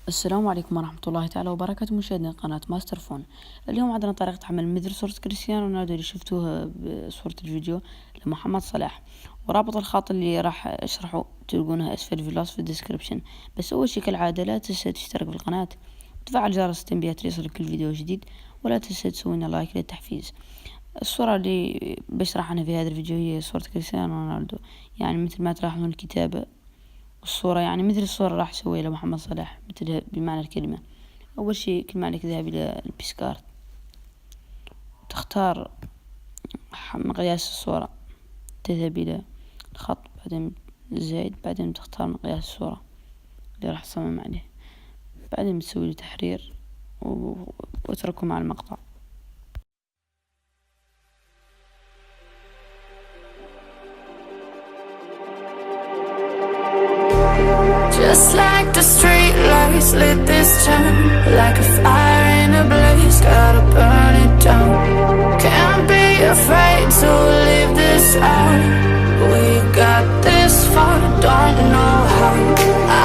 السلام عليكم ورحمة الله تعالى وبركاته، مشاهدين قناة ماستر فون. اليوم عندنا طريقة تحمل مثل صورة كريستيانو رونالدو اللي شفتوها بصورة الفيديو لمحمد صلاح، ورابط الخاط اللي راح اشرحه تلقونها اسفل في الوصف في الديسكريبشن. بس اول شي كالعادة لا تنسى تشترك في القناة وتفعل جرس التنبيهات ليصلك كل فيديو جديد، ولا تنسى تسوينا لايك للتحفيز. الصورة اللي بشرح عنها في هذا الفيديو هي صورة كريستيانو رونالدو، يعني مثل ما تلاحظون الكتابة الصورة يعني مثل الصورة راح اسويها لمحمد صلاح مثلها بمعنى الكلمة. اول شي كل ما عليك ذهاب الى البيكسارت، تختار مقياس الصورة، تذهب الى الخط، بعدين الزائد، بعدين تختار مقياس الصورة اللي راح تصمم عليه، بعدين تسوي له تحرير واتركه مع المقطع. Just like the street lights lit this town, like a fire in a blaze, gotta burn it down. Can't be afraid to leave this out. We got this far, don't know how.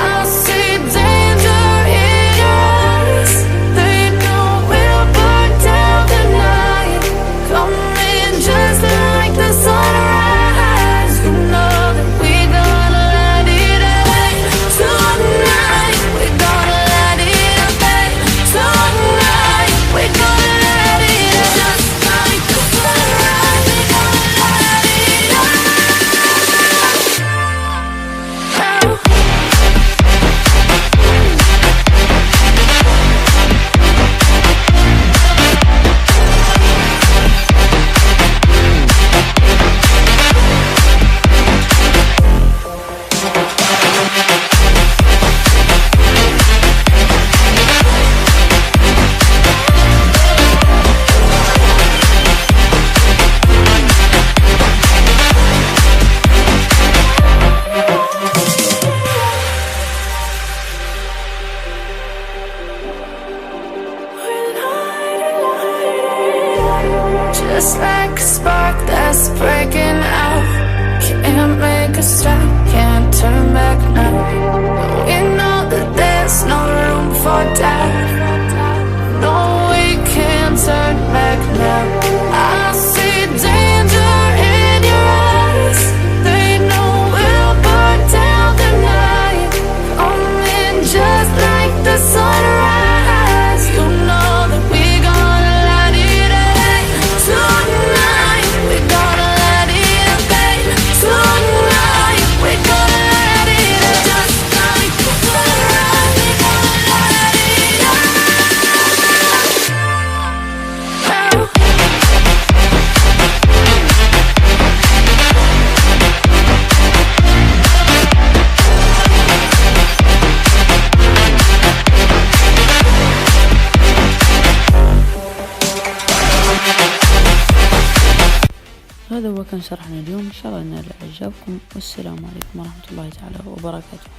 I see danger in your eyes. They know we'll burn down the night. Coming just like the sunrise. You know that we gonna light it up tonight. We gonna light it up tonight. We gonna light it up just like the sunrise. We gonna light it up now. Just like a spark that's breaking out. Can't make a stop, can't turn back now. We know that there's no room for doubt. No, we can't turn back now. I see danger in your eyes. They know we'll burn down the night. Coming just like the sunrise. You know that we gonna light it up tonight. We gonna light it up tonight. We gonna light it up just like the sunrise. We gonna light it up now. هذا هو كان شرحنا اليوم، إن شاء الله نال إعجابكم، والسلام عليكم ورحمة الله تعالى وبركاته.